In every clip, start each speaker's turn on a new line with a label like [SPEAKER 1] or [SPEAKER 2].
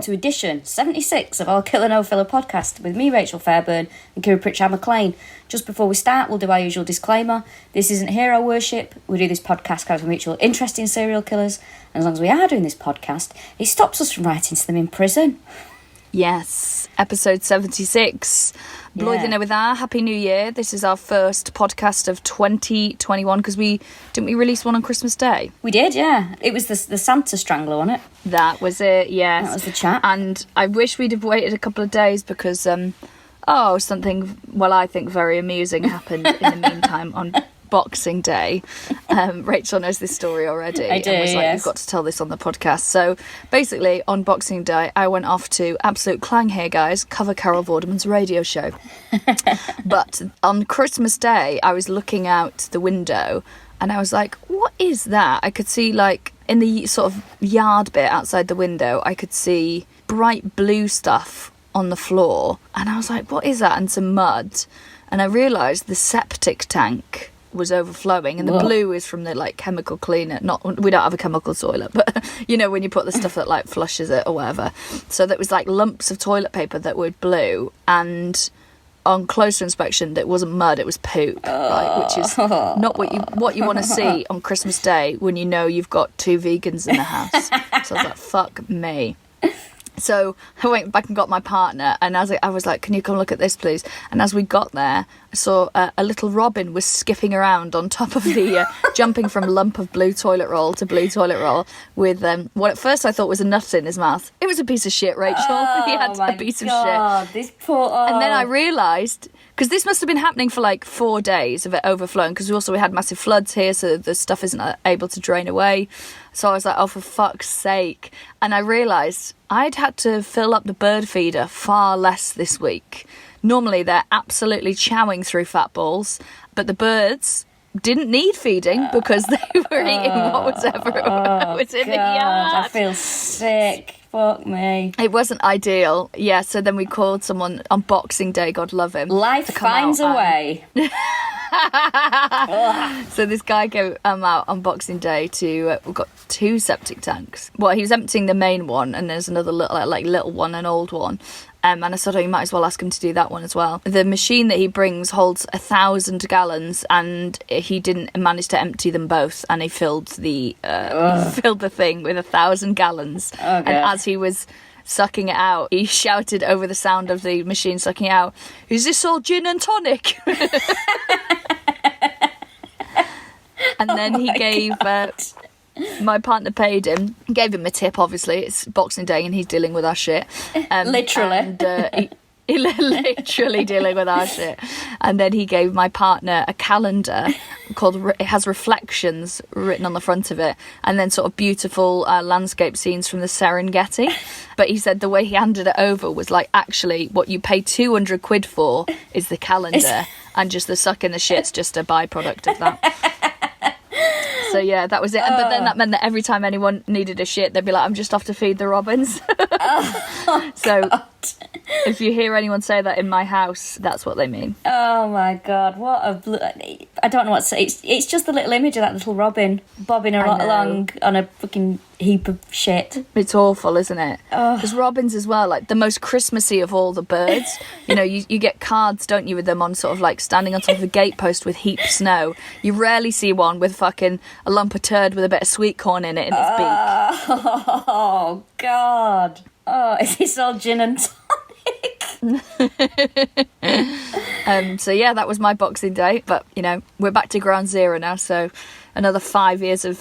[SPEAKER 1] to edition 76 of our Killa No Filler podcast with me, Rachel Fairburn, and Kiri Pritchard-McLean. Just before we start, we'll do our usual disclaimer. This isn't hero worship. We do this podcast because we mutual interest in serial killers. And as long as we are doing this podcast, it stops us from writing to them in prison.
[SPEAKER 2] Yes, episode 76. Blwyddyn newydd dda, Happy New Year. This is our first podcast of 2021 because didn't we release one on Christmas Day?
[SPEAKER 1] We did, yeah. It was the Santa Strangler, wasn't it?
[SPEAKER 2] That was it, yes.
[SPEAKER 1] That was the chat.
[SPEAKER 2] And I wish we'd have waited a couple of days because, something, I think very amusing happened in the meantime on Boxing Day. Rachel knows this story already.
[SPEAKER 1] I do,
[SPEAKER 2] and was like,
[SPEAKER 1] yes.
[SPEAKER 2] You've got to tell this on the podcast. So basically, on Boxing Day, I went off to absolute clang here, guys, cover Carol Vorderman's radio show. But on Christmas Day, I was looking out the window and I was like, what is that? I could see, like, in the sort of yard bit outside the window, I could see bright blue stuff on the floor. And I was like, what is that? And some mud. And I realised the septic tank was overflowing, and the blue is from the like chemical cleaner. We don't have a chemical toilet, but you know when you put the stuff that like flushes it or whatever. So that was like lumps of toilet paper that were blue, and on closer inspection that wasn't mud, it was poop, right, which is not what you want to see on Christmas Day when you know you've got two vegans in the house. So I was like, fuck me. So I went back and got my partner, and as I was like, can you come look at this, please? And as we got there, I saw a little robin was skipping around on top of the, jumping from lump of blue toilet roll to blue toilet roll with what at first I thought was a nut in his mouth. It was a piece of shit, Rachel. He had a piece of shit.
[SPEAKER 1] This poor...
[SPEAKER 2] And then I realised... Because this must have been happening for like 4 days of it overflowing, because we had massive floods here, so the stuff isn't able to drain away. So I was like, oh, for fuck's sake. And I realised I'd had to fill up the bird feeder far less this week. Normally they're absolutely chowing through fat balls, but the birds didn't need feeding because they were eating whatever was in the yard.
[SPEAKER 1] I feel sick. Fuck me.
[SPEAKER 2] It wasn't ideal. Yeah, so then we called someone on Boxing Day, God love him.
[SPEAKER 1] Life finds a way.
[SPEAKER 2] So this guy came out on Boxing Day we've got 2 septic tanks. Well, he was emptying the main one, and there's another little one, an old one. And I said, you might as well ask him to do that one as well. The machine that he brings holds 1,000 gallons, and he didn't manage to empty them both. And he filled the thing with 1,000 gallons. Oh, and as he was sucking it out, he shouted over the sound of the machine sucking it out, "Is this all gin and tonic?" And then he gave... my partner paid him, gave him a tip, obviously. It's Boxing Day and he's dealing with our shit.
[SPEAKER 1] Literally.
[SPEAKER 2] And, he literally dealing with our shit. And then he gave my partner a calendar it has reflections written on the front of it, and then sort of beautiful landscape scenes from the Serengeti. But he said the way he handed it over was like, actually, what you pay 200 quid for is the calendar, and just the sucking the shit's just a byproduct of that. So yeah, that was it. But then that meant that every time anyone needed a shit, they'd be like, I'm just off to feed the robins. So if you hear anyone say that in my house, that's what they mean.
[SPEAKER 1] Oh my God, I don't know what to say. It's just a little image of that little robin bobbing along on a fucking heap of shit.
[SPEAKER 2] It's awful, isn't it? Because robins as well, like the most Christmassy of all the birds. You know, you get cards, don't you, with them on sort of like standing on top of a gatepost with heap snow. You rarely see one with fucking a lump of turd with a bit of sweet corn in it in its beak.
[SPEAKER 1] Oh God. Oh, is this all gin and tonic?
[SPEAKER 2] So yeah, that was my Boxing Day. But you know, we're back to ground zero now, so another 5 years of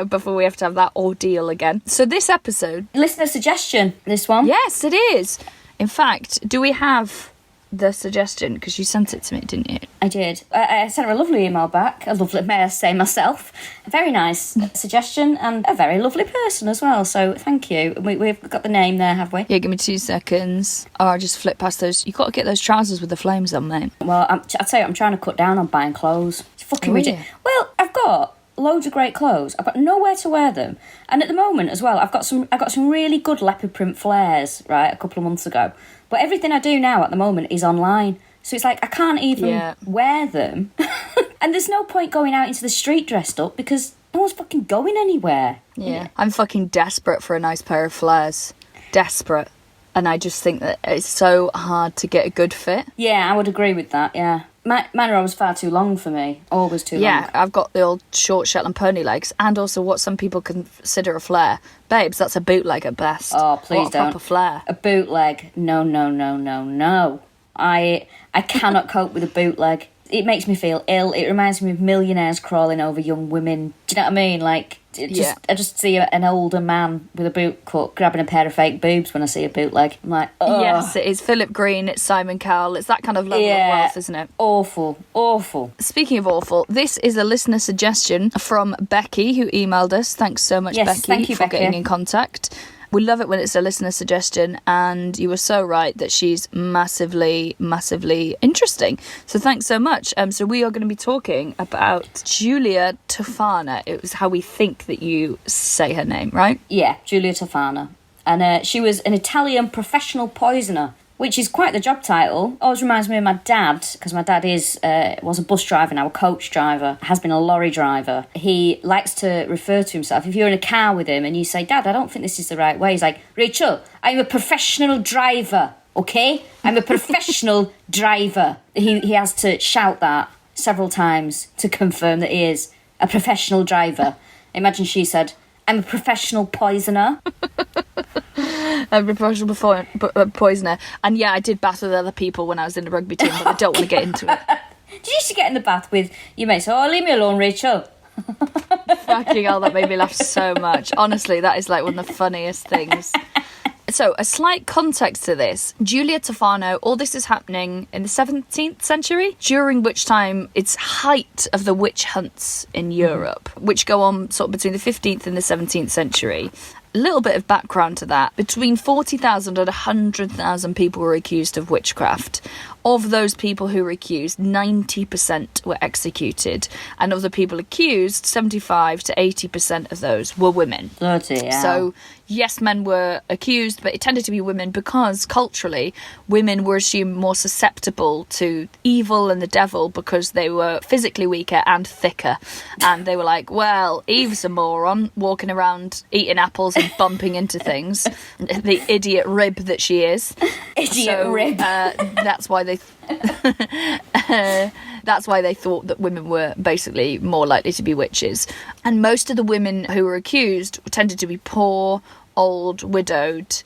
[SPEAKER 2] before we have to have that ordeal again. So this episode,
[SPEAKER 1] listener suggestion, this one.
[SPEAKER 2] Yes, it is. In fact, do we have the suggestion? Because you sent it to me, didn't you?
[SPEAKER 1] I did. I sent her a lovely email back. A lovely, may I say myself. A very nice suggestion, and a very lovely person as well. So thank you. We've got the name there, have we?
[SPEAKER 2] Yeah, give me 2 seconds. Oh, I'll just flip past those. You've got to get those trousers with the flames on, mate.
[SPEAKER 1] Well, I'll tell you, I'm trying to cut down on buying clothes. It's fucking ridiculous.
[SPEAKER 2] Yeah.
[SPEAKER 1] Well, I've got loads of great clothes. I've got nowhere to wear them. And at the moment as well, I got some really good leopard print flares, right, a couple of months ago. But everything I do now at the moment is online. So it's like I can't even wear them. And there's no point going out into the street dressed up because no one's fucking going anywhere.
[SPEAKER 2] Yeah. I'm fucking desperate for a nice pair of flares. desperate. And I just think that it's so hard to get a good fit.
[SPEAKER 1] Yeah, I would agree with that, yeah. Mine are always far too long for me. Always too long.
[SPEAKER 2] Yeah, I've got the old short Shetland pony legs, and also what some people consider a flare. Babes, that's a bootleg at best.
[SPEAKER 1] Oh, please
[SPEAKER 2] don't.
[SPEAKER 1] don't.
[SPEAKER 2] Proper flare.
[SPEAKER 1] A bootleg. No. I cannot cope with a bootleg. It makes me feel ill. It reminds me of millionaires crawling over young women. Do you know what I mean? Like, I just see an older man with a boot cut grabbing a pair of fake boobs when I see a bootleg. I'm like, oh.
[SPEAKER 2] Yes, it is Philip Green, it's Simon Cowell. It's that kind of level of wealth, isn't it?
[SPEAKER 1] Awful.
[SPEAKER 2] Speaking of awful, this is a listener suggestion from Becky, who emailed us. Thanks so much,
[SPEAKER 1] Yes,
[SPEAKER 2] Becky,
[SPEAKER 1] thank you,
[SPEAKER 2] for
[SPEAKER 1] Becky.
[SPEAKER 2] getting in contact. We love it when it's a listener suggestion, and you were so right that she's massively, massively interesting. So thanks so much. So we are going to be talking about Guilia Tofana. It was how we think that you say her name, right?
[SPEAKER 1] Yeah, Guilia Tofana. And she was an Italian professional poisoner, which is quite the job title. Always reminds me of my dad, because my dad was a bus driver now, a coach driver, has been a lorry driver. He likes to refer to himself. If you're in a car with him and you say, Dad, I don't think this is the right way, he's like, Rachel, I'm a professional driver, okay? I'm a professional driver. He has to shout that several times to confirm that he is a professional driver. Imagine she said, I'm a professional poisoner.
[SPEAKER 2] A professional poisoner. And yeah, I did bath with other people when I was in the rugby team, but I don't want to get into it.
[SPEAKER 1] Did you used to get in the bath with your mates? Oh, leave me alone, Rachel.
[SPEAKER 2] Fucking hell, that made me laugh so much. Honestly, that is like one of the funniest things. So, a slight context to this. Guilia Tofana, all this is happening in the 17th century, during which time it's height of the witch hunts in Europe, which go on sort of between the 15th and the 17th century. A little bit of background to that. Between 40,000 and 100,000 people were accused of witchcraft. Of those people who were accused, 90% were executed. And of the people accused, 75 to 80% of those were women.
[SPEAKER 1] Bloody hell.
[SPEAKER 2] So, yes, men were accused, but it tended to be women because culturally, women were assumed more susceptible to evil and the devil because they were physically weaker and thicker. And they were like, well, Eve's a moron, walking around eating apples and bumping into things. The idiot rib that she is.
[SPEAKER 1] Idiot rib.
[SPEAKER 2] That's why they thought that women were basically more likely to be witches. And most of the women who were accused tended to be poor, old, widowed,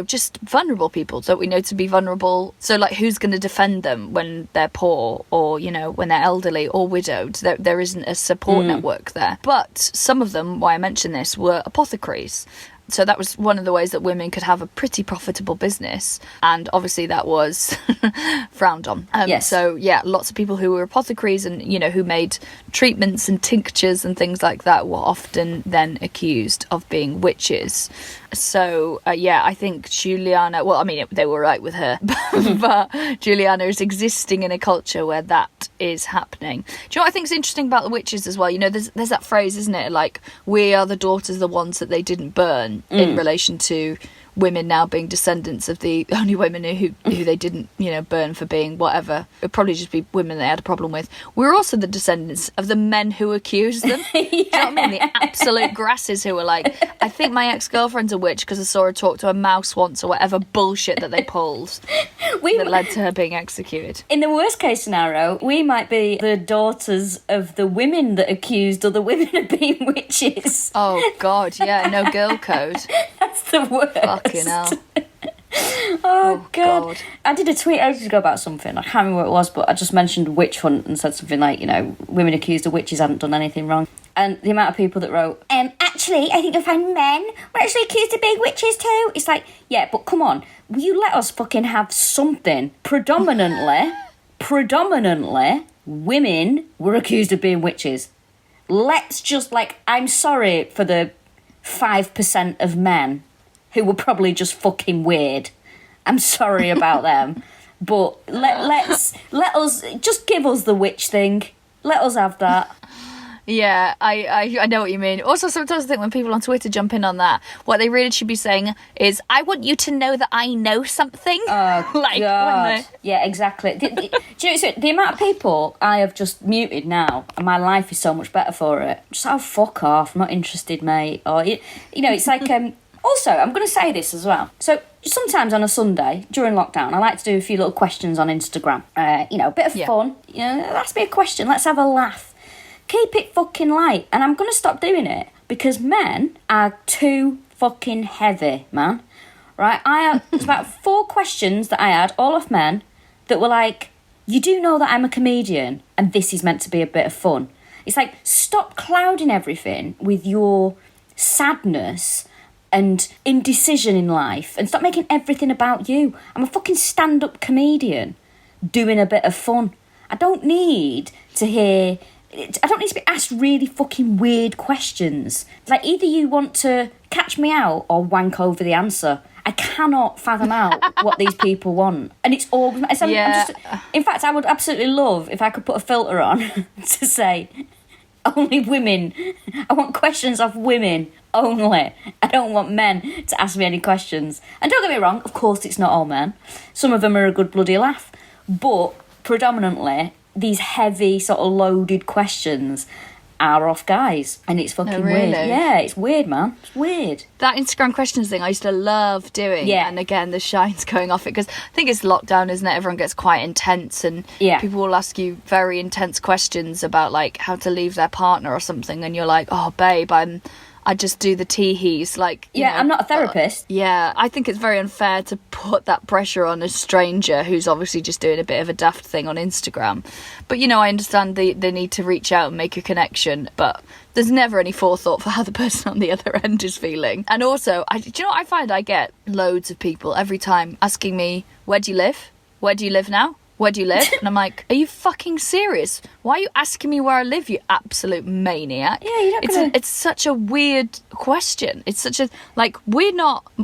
[SPEAKER 2] just vulnerable people. Don't we know to be vulnerable? So, like, who's going to defend them when they're poor or, when they're elderly or widowed? There isn't a support network there. But some of them, why I mention this, were apothecaries. So that was one of the ways that women could have a pretty profitable business. And obviously that was frowned on.
[SPEAKER 1] Yes.
[SPEAKER 2] So, yeah, lots of people who were apothecaries and, who made treatments and tinctures and things like that were often then accused of being witches. So, I think Juliana... Well, I mean, they were right with her. But Juliana is existing in a culture where that is happening. Do you know what I think is interesting about the witches as well? there's that phrase, isn't it? Like, we are the daughters of the ones that they didn't burn, in relation to women now being descendants of the only women who they didn't, burn for being whatever. It'd probably just be women they had a problem with. We're also the descendants of the men who accused them. Do you know what I mean? The absolute grasses who were like, I think my ex-girlfriend's a witch because I saw her talk to a mouse once or whatever bullshit that they pulled that led to her being executed.
[SPEAKER 1] In the worst case scenario, we might be the daughters of the women that accused other women of being witches.
[SPEAKER 2] Oh, God, yeah, no girl code.
[SPEAKER 1] That's the worst.
[SPEAKER 2] Fucking hell.
[SPEAKER 1] Oh, God. I did a tweet ages ago about something. I can't remember what it was, but I just mentioned witch hunt and said something like, women accused of witches hadn't done anything wrong. And the amount of people that wrote, actually, I think you'll find men were actually accused of being witches too. It's like, yeah, but come on. Will you let us fucking have something? Predominantly, women were accused of being witches. Let's just, I'm sorry for the 5% of men who were probably just fucking weird. I'm sorry about them. But let us just give us the witch thing. Let us have that.
[SPEAKER 2] Yeah, I know what you mean. Also, sometimes I think when people on Twitter jump in on that, what they really should be saying is, I want you to know that I know something.
[SPEAKER 1] Oh, God. Yeah, exactly. Do you know, the amount of people I have just muted now, and my life is so much better for it. Just, fuck off. I'm not interested, mate. Or, it's like... Also, I'm going to say this as well. So sometimes on a Sunday during lockdown, I like to do a few little questions on Instagram. A bit of fun. Let's be a question. Let's have a laugh. Keep it fucking light. And I'm going to stop doing it because men are too fucking heavy, man. Right? There's about 4 questions that I had, all off men, that were like, you do know that I'm a comedian and this is meant to be a bit of fun. It's like, stop clouding everything with your sadness and indecision in life and stop making everything about you. I'm a fucking stand-up comedian doing a bit of fun. I don't need to be asked really fucking weird questions. Like, either you want to catch me out or wank over the answer. I cannot fathom out what these people want. And it's all... in fact, I would absolutely love if I could put a filter on to say, only women. I want questions of women only. I don't want men to ask me any questions. And don't get me wrong, of course it's not all men. Some of them are a good bloody laugh. But predominantly, these heavy, sort of loaded questions are off guys. And it's fucking weird. Yeah, it's weird, man. It's weird.
[SPEAKER 2] That Instagram questions thing I used to love doing. Yeah. And again, the shine's going off it because I think it's lockdown, isn't it? Everyone gets quite intense and people will ask you very intense questions about like how to leave their partner or something. And you're like, oh, babe, I just do the tee-hees. Like,
[SPEAKER 1] I'm not a therapist.
[SPEAKER 2] I think it's very unfair to put that pressure on a stranger who's obviously just doing a bit of a daft thing on Instagram. But, I understand the need to reach out and make a connection, but there's never any forethought for how the person on the other end is feeling. And also, do you know what I find? I get loads of people every time asking me, where do you live? Where do you live now? Where do you live? And I'm like, are you fucking serious? Why are you asking me where I live, you absolute maniac?
[SPEAKER 1] Yeah, you're not
[SPEAKER 2] It's such a weird question. It's such a, like,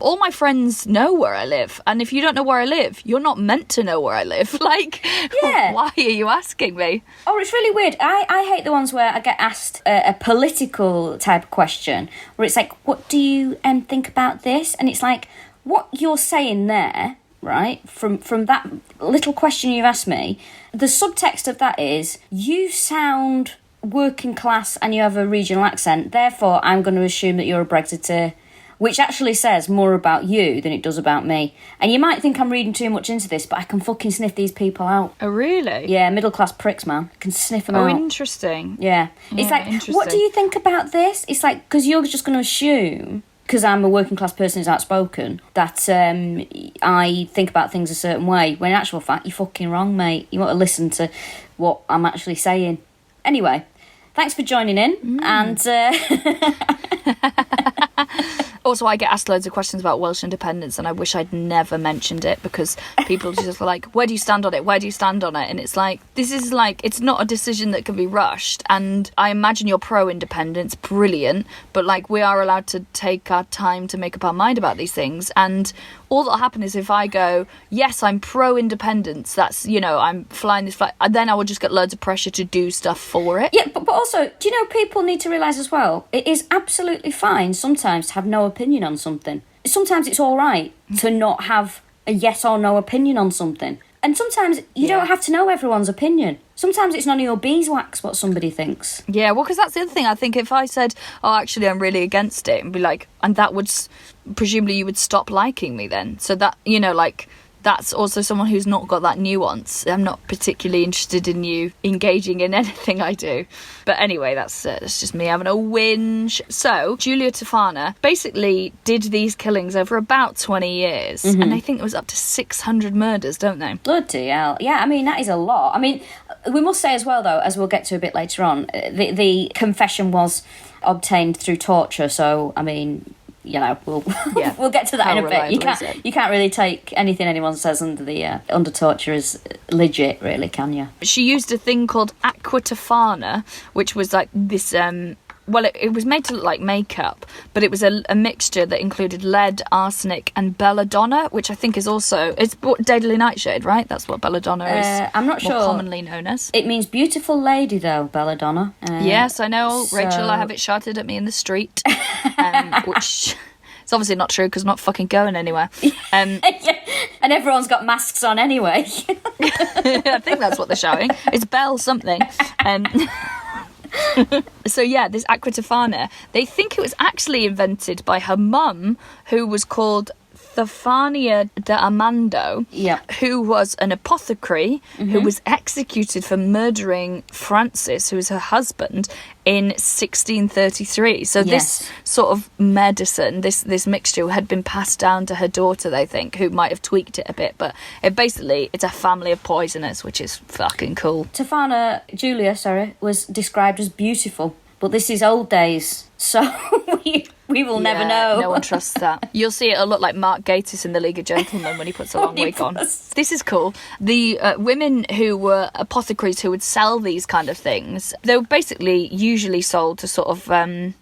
[SPEAKER 2] all my friends know where I live. And if you don't know where I live, you're not meant to know where I live. Like, why are you asking me?
[SPEAKER 1] Oh, it's really weird. I hate the ones where I get asked a political type of question, where it's like, what do you think about this? And it's like, what you're saying there... right, from that little question you've asked me, the subtext of that is, you sound working class and you have a regional accent, therefore I'm going to assume that you're a Brexiteer, which actually says more about you than it does about me. And you might think I'm reading too much into this, but I can fucking sniff these people out.
[SPEAKER 2] Oh, really?
[SPEAKER 1] Yeah, middle-class pricks, man. I can sniff them out.
[SPEAKER 2] Oh, interesting.
[SPEAKER 1] Yeah. It's like, what do you think about this? It's like, because you're just going to assume... because I'm a working class person who's outspoken, that I think about things a certain way, when in actual fact, you're fucking wrong, mate. You want to listen to what I'm actually saying. Anyway, thanks for joining in, and...
[SPEAKER 2] Also, I get asked loads of questions about Welsh independence, and I wish I'd never mentioned it, because people just are like, where do you stand on it? Where do you stand on it? And it's like, this is like, it's not a decision that can be rushed. And I imagine you're pro-independence, brilliant, but like, we are allowed to take our time to make up our mind about these things. And all that'll happen is if I go, yes, I'm pro-independence, that's, I'm flying this flight, then I will just get loads of pressure to do stuff for it.
[SPEAKER 1] Yeah, but also, do you know, people need to realise as well, it is absolutely fine sometimes to have no opinion on something. Sometimes it's all right to not have a yes or no opinion on something. And sometimes you don't have to know everyone's opinion. Sometimes it's none of your beeswax what somebody thinks.
[SPEAKER 2] Yeah, well, because that's the other thing. I think if I said, oh, actually, I'm really against it, and be like, and that would, presumably you would stop liking me then. So that, that's also someone who's not got that nuance. I'm not particularly interested in you engaging in anything I do. But anyway, that's just me having a whinge. So, Guilia Tofana basically did these killings over about 20 years. Mm-hmm. And I think it was up to 600 murders, don't they?
[SPEAKER 1] Bloody hell. Yeah, I mean, that is a lot. I mean, we must say as well, though, as we'll get to a bit later on, the confession was obtained through torture. So, I mean... we'll we'll get to that in a bit. You can't really take anything anyone says under torture as legit, really, can you?
[SPEAKER 2] She used a thing called aqua Tofana, which was like this. It was made to look like makeup, but it was a mixture that included lead, arsenic, and belladonna, which I think is also it's Daily Nightshade, right? That's what belladonna is.
[SPEAKER 1] I'm not sure.
[SPEAKER 2] Commonly known as.
[SPEAKER 1] It means beautiful lady, though, belladonna.
[SPEAKER 2] Yes, I know, Rachel. I have it shouted at me in the street, which. It's obviously not true because I'm not fucking going anywhere.
[SPEAKER 1] And everyone's got masks on anyway.
[SPEAKER 2] I think that's what they're shouting. It's Bell something. So yeah, this Aqua Tofana, they think it was actually invented by her mum, who was called Stefania de Amando, who was an apothecary who was executed for murdering Francis, who was her husband, in 1633. So this sort of medicine, this mixture, had been passed down to her daughter, they think, who might have tweaked it a bit. But it's a family of poisoners, which is fucking cool.
[SPEAKER 1] Julia was described as beautiful, but this is old days, so we will never know.
[SPEAKER 2] No one trusts that. You'll see it'll look like Mark Gatiss in The League of Gentlemen when he puts a long wig on. This is cool. The women who were apothecaries who would sell these kind of things, they were basically usually sold to sort of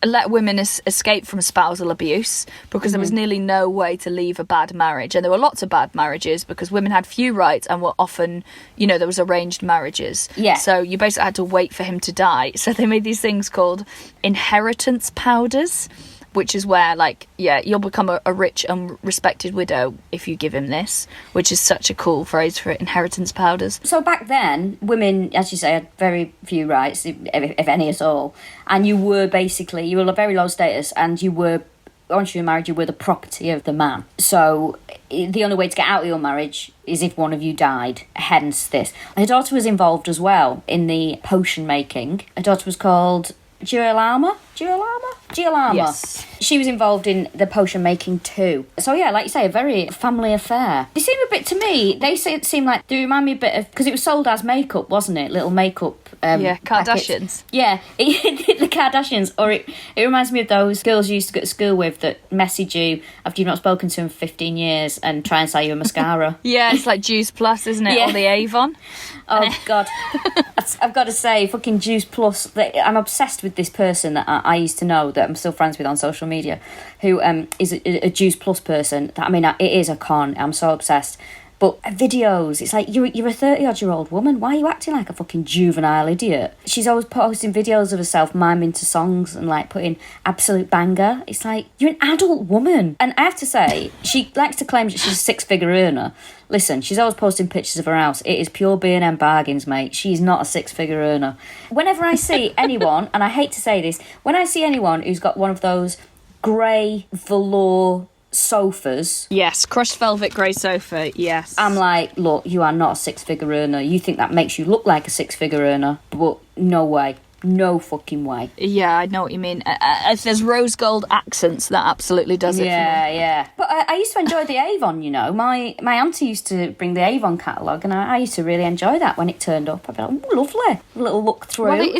[SPEAKER 2] let women escape from spousal abuse, because there was nearly no way to leave a bad marriage. And there were lots of bad marriages because women had few rights and were often, there was arranged marriages.
[SPEAKER 1] Yeah.
[SPEAKER 2] So you basically had to wait for him to die. So they made these things called inheritance powders, which is where, you'll become a rich and respected widow if you give him this, which is such a cool phrase for it, inheritance powders.
[SPEAKER 1] So back then, women, as you say, had very few rights, if any at all, and you were a very low status, and once you were married, you were the property of the man. So the only way to get out of your marriage is if one of you died, hence this. Her daughter was involved as well in the potion making. Her daughter was called Girolama?
[SPEAKER 2] Yes.
[SPEAKER 1] She was involved in the potion making too. So yeah, like you say, a very family affair. They seem a bit, to me, seem like, they remind me a bit of, because it was sold as makeup, wasn't it? Little makeup
[SPEAKER 2] Kardashians.
[SPEAKER 1] Packets. Yeah, the Kardashians. Or it reminds me of those girls you used to go to school with that message you after you've not spoken to them for 15 years and try and sell you a mascara.
[SPEAKER 2] Yeah, it's like Juice Plus, isn't it? Yeah. Or the Avon.
[SPEAKER 1] Oh, God. I've got to say, fucking Juice Plus, I'm obsessed with this person that I used to know, that I'm still friends with on social media, who is a Juice Plus person. It is a con. I'm so obsessed. But videos, it's like, you're a 30-odd-year-old woman. Why are you acting like a fucking juvenile idiot? She's always posting videos of herself miming to songs and, putting absolute banger. It's like, you're an adult woman. And I have to say, she likes to claim that she's a six-figure earner. Listen, she's always posting pictures of her house. It is pure B&M bargains, mate. She's not a six-figure earner. Whenever I see anyone, and I hate to say this, when I see anyone who's got one of those grey velour sofas,
[SPEAKER 2] yes, crushed velvet grey sofa, yes,
[SPEAKER 1] I'm like, look, you are not a six-figure earner. You think that makes you look like a six-figure earner, but no way. No fucking way.
[SPEAKER 2] Yeah, I know what you mean. If there's rose gold accents, that absolutely does it for me.
[SPEAKER 1] Yeah. But I used to enjoy the Avon, My auntie used to bring the Avon catalogue, and I used to really enjoy that when it turned up. I'd be like, oh, lovely. A little look through.
[SPEAKER 2] Well, it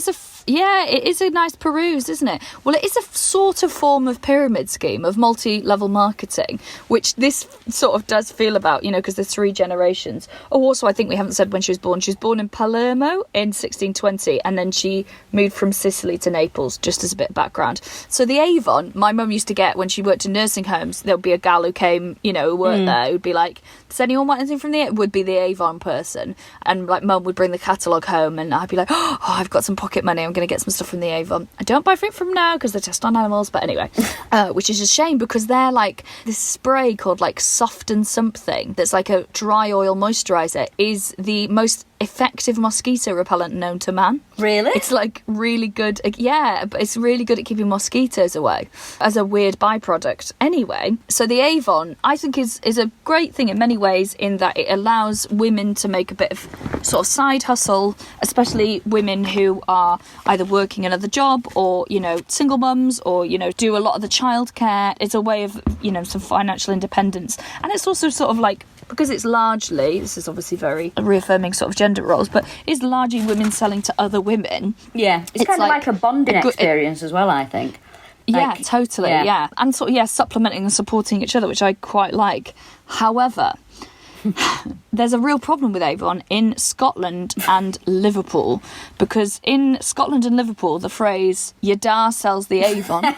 [SPEAKER 2] is a nice peruse, isn't it? Well, it is a sort of form of pyramid scheme, of multi-level marketing, which this sort of does feel about, because there's three generations. Oh, also, I think we haven't said when she was born. She was born in Palermo in 1620, and then she moved from Sicily to Naples, just as a bit of background. So the Avon, my mum used to get when she worked in nursing homes, there would be a gal who came, who worked there, who'd be like, does anyone want anything from it? Would be the Avon person. And mum would bring the catalogue home, and I'd be like, oh, I've got some pocket money, I'm going to get some stuff from the Avon. I don't buy fruit from now because they're test on animals, but anyway, which is a shame because they're like this spray called Soften Something that's like a dry oil moisturiser is the most effective mosquito repellent known to man.
[SPEAKER 1] Really?
[SPEAKER 2] It's really good. Yeah, but it's really good at keeping mosquitoes away as a weird byproduct. Anyway, so the Avon, I think, is a great thing in many ways in that it allows women to make a bit of sort of side hustle, especially women who are either working another job or, single mums or, do a lot of the childcare. It's a way of, some financial independence. And it's also sort of because it's largely, this is obviously very reaffirming sort of gender roles, but it's largely women selling to other women.
[SPEAKER 1] Yeah, it's kind of like a bonding experience as well, I think.
[SPEAKER 2] Yeah, totally, yeah. And sort of, supplementing and supporting each other, which I quite like. However, there's a real problem with Avon in Scotland and Liverpool, because in Scotland and Liverpool, the phrase, your da sells the Avon...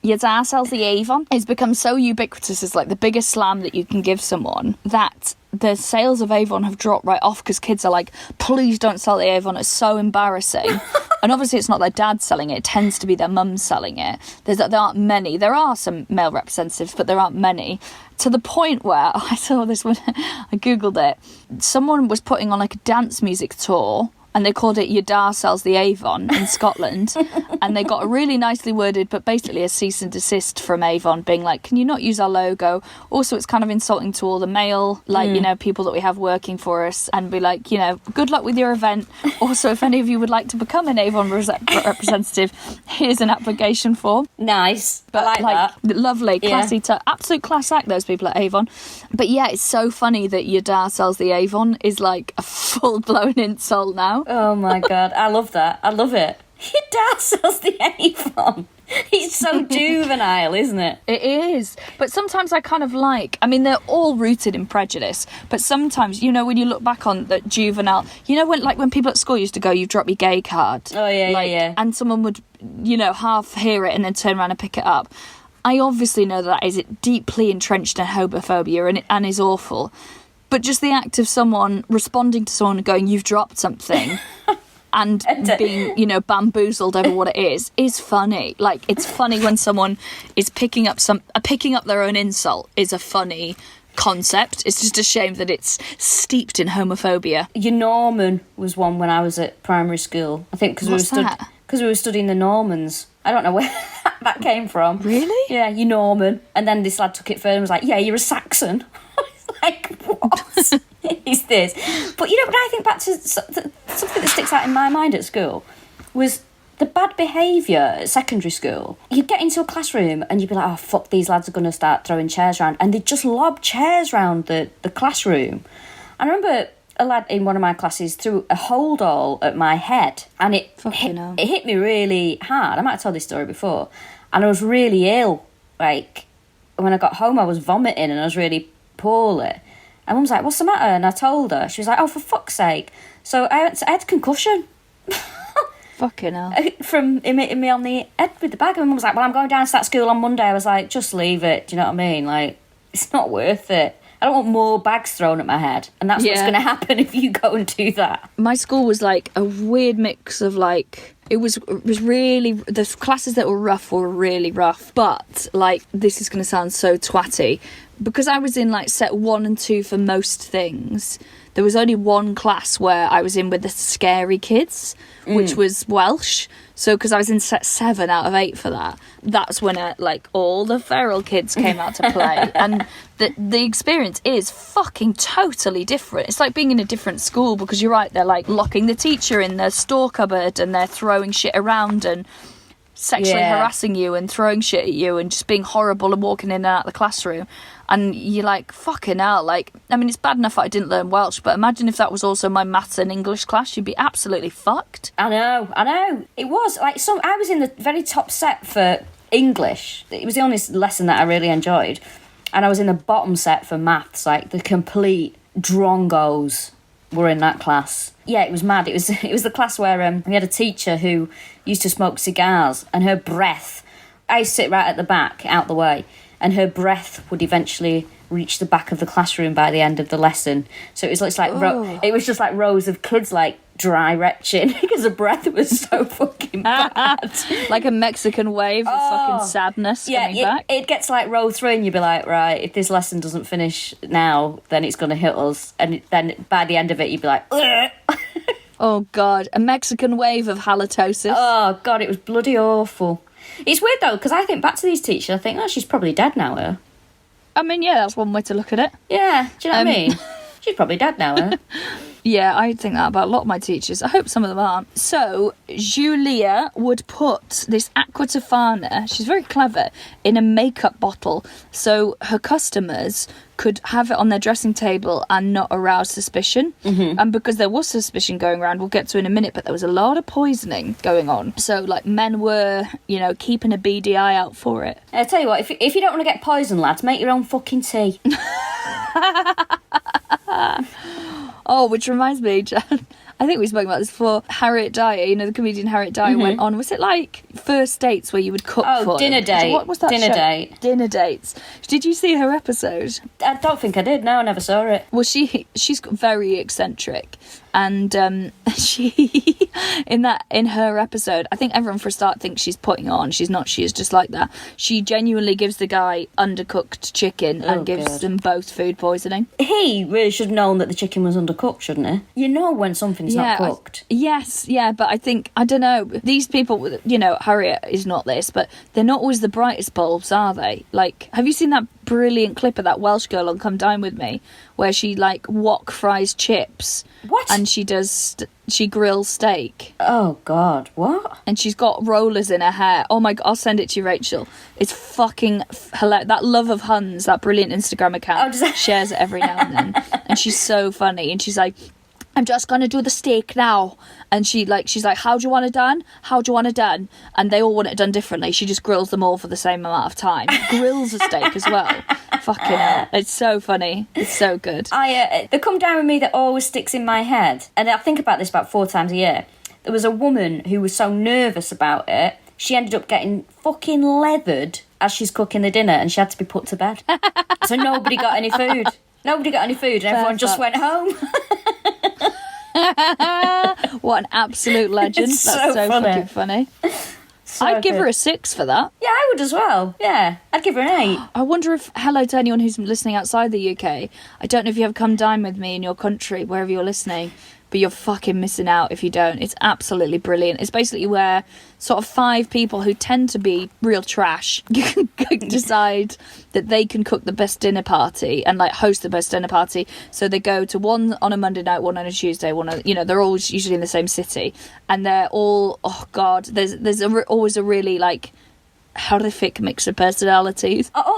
[SPEAKER 2] Your da sells the Avon has become so ubiquitous as the biggest slam that you can give someone that the sales of Avon have dropped right off because kids are like, please don't sell the Avon, it's so embarrassing. And obviously it's not their dad selling it tends to be their mum selling it. There aren't many. There are some male representatives, but there aren't many. To the point where, I saw this when I googled it, someone was putting on a dance music tour and they called it Your Da Sells the Avon in Scotland. And they got a really nicely worded, but basically a cease and desist from Avon, being like, can you not use our logo? Also, it's kind of insulting to all the male, people that we have working for us, and be like, good luck with your event. Also, if any of you would like to become an Avon representative, here's an application form.
[SPEAKER 1] Nice.
[SPEAKER 2] But
[SPEAKER 1] I like that.
[SPEAKER 2] Lovely, classy, absolute class act, those people at Avon. But yeah, it's so funny that Your Da Sells the Avon is like a full-blown insult now.
[SPEAKER 1] Oh my God, I love that. I love it. Your dad sells the Avon. It's so juvenile, isn't it?
[SPEAKER 2] It is. But sometimes I kind of they're all rooted in prejudice, but sometimes, when you look back on that juvenile, when people at school used to go, you drop your gay card.
[SPEAKER 1] Oh, yeah.
[SPEAKER 2] And someone would, half hear it and then turn around and pick it up. I obviously know that is deeply entrenched in homophobia and is awful. But just the act of someone responding to someone and going, you've dropped something... and being, bamboozled over what it is funny. Like, it's funny when someone is picking up their own insult is a funny concept. It's just a shame that it's steeped in homophobia.
[SPEAKER 1] Your Norman was one when I was at primary school. I think because we were studying the Normans. I don't know where that came from.
[SPEAKER 2] Really?
[SPEAKER 1] Yeah, your Norman. And then this lad took it further and was like, yeah, you're a Saxon. Like, what is this? But when I think back to something that sticks out in my mind at school was the bad behaviour at secondary school. You'd get into a classroom and you'd be like, oh, fuck, these lads are going to start throwing chairs around. And they'd just lob chairs around the classroom. And I remember a lad in one of my classes threw a hold all at my head. And it hit me really hard. I might have told this story before. And I was really ill. Like, when I got home, I was vomiting and I was really poorly. And Mum was like, what's the matter? And I told her. She was like, oh, for fuck's sake. So I had concussion.
[SPEAKER 2] Fucking hell.
[SPEAKER 1] From hitting me on the head with the bag. And Mum was like, well, I'm going down to that school on Monday. I was like, just leave it. Do you know what I mean? Like, it's not worth it. I don't want more bags thrown at my head. And that's what's going to happen if you go and do that.
[SPEAKER 2] My school was like a weird mix of like... It was really... The classes that were rough were really rough. But, like, this is going to sound so twatty. Because I was in, like, set 1 and 2 for most things, there was only one class where I was in with the scary kids, which was Welsh. So, because I was in set 7 out of 8 for that, that's when, all the feral kids came out to play. And the experience is fucking totally different. It's like being in a different school because you're right, they're, like, locking the teacher in the store cupboard and they're throwing shit around and sexually harassing you and throwing shit at you and just being horrible and walking in and out of the classroom. And you're like, fucking hell. Like, I mean, it's bad enough that I didn't learn Welsh, but imagine if that was also my maths and English class. You'd be absolutely fucked.
[SPEAKER 1] I know. It was. Like, I was in the very top set for English. It was the only lesson that I really enjoyed. And I was in the bottom set for maths. Like, the complete drongos were in that class. Yeah, it was mad. It was the class where we had a teacher who used to smoke cigars, and her breath... I used to sit right at the back, out the way, and her breath would eventually reach the back of the classroom by the end of the lesson. So it was it was just like rows of kids like dry retching because the breath was so fucking bad.
[SPEAKER 2] Like a Mexican wave of fucking sadness coming back.
[SPEAKER 1] It gets like row 3 and you'd be like, right, if this lesson doesn't finish now, then it's going to hit us. And then by the end of it, you'd be like, ugh.
[SPEAKER 2] Oh God, a Mexican wave of halitosis.
[SPEAKER 1] Oh God, it was bloody awful. It's weird though, because I think back to these teachers, I think, oh, she's probably dead now, her.
[SPEAKER 2] I mean, yeah, that's one way to look at it.
[SPEAKER 1] Yeah, do you know what I mean? She's probably dead now, her.
[SPEAKER 2] Yeah, I think that about a lot of my teachers. I hope some of them aren't. So, Guilia would put this Aqua Tofana, she's very clever, in a makeup bottle. So her customers could have it on their dressing table and not arouse suspicion. Mm-hmm. And because there was suspicion going around, we'll get to in a minute, but there was a lot of poisoning going on. So, like, men were, keeping a beady eye out for it.
[SPEAKER 1] I tell you what, if you don't want to get poisoned, lads, make your own fucking tea.
[SPEAKER 2] Oh, which reminds me, Jan, I think we spoke about this before. Harriet Dyer, the comedian Harriet Dyer went on. Was it like first dates where you would cook for
[SPEAKER 1] dinner
[SPEAKER 2] them?
[SPEAKER 1] date.
[SPEAKER 2] What was that
[SPEAKER 1] Dinner
[SPEAKER 2] show?
[SPEAKER 1] date.
[SPEAKER 2] Dinner dates. Did you see her episode?
[SPEAKER 1] I don't think I did. No, I never saw it.
[SPEAKER 2] Well, she's very eccentric. and she in her episode, I think everyone for a start thinks she's putting on. She's not. She is just like that. She genuinely gives the guy undercooked chicken and gives them both food poisoning.
[SPEAKER 1] He really should have known that the chicken was undercooked, shouldn't he? You know when something's not cooked.
[SPEAKER 2] Yes, but I think, I don't know, these people, you know, Harriet is not this, but they're not always the brightest bulbs, are they? Like, have you seen that brilliant clip of that Welsh girl on Come Dine With Me, where she, like, wok fries chips?
[SPEAKER 1] What?
[SPEAKER 2] And she grills steak.
[SPEAKER 1] Oh, God, what?
[SPEAKER 2] And she's got rollers in her hair. Oh, my God, I'll send it to you, Rachel. It's fucking hilarious. That Love of Huns, that brilliant Instagram account, shares it every now and then. And she's so funny. And she's like, I'm just going to do the steak now. And she's like, how do you want it done? How do you want it done? And they all want it done differently. She just grills them all for the same amount of time. Grills a steak as well. Fucking hell. It's so funny. It's so good.
[SPEAKER 1] The Come Down With Me that always sticks in my head, and I think about this about 4 times a year. There was a woman who was so nervous about it, she ended up getting fucking leathered as she's cooking the dinner, and she had to be put to bed. So nobody got any food. Nobody got any food, and everyone just went home.
[SPEAKER 2] What an absolute legend.
[SPEAKER 1] It's
[SPEAKER 2] That's so
[SPEAKER 1] funny.
[SPEAKER 2] fucking funny.
[SPEAKER 1] So
[SPEAKER 2] I'd give
[SPEAKER 1] good.
[SPEAKER 2] her a 6 for that.
[SPEAKER 1] Yeah, I would as well. Yeah, I'd give her an 8.
[SPEAKER 2] I wonder if, hello to anyone who's listening outside the UK. I don't know if you have Come Dine With Me in your country, wherever you're listening, but you're fucking missing out if you don't. It's absolutely brilliant. It's basically where sort of 5 people who tend to be real trash decide that they can cook the best dinner party and like host the best dinner party. So they go to one on a Monday night, one on a Tuesday, one on, you know, they're all usually in the same city, and they're all, oh God, there's always a really like horrific mix of personalities.
[SPEAKER 1] Although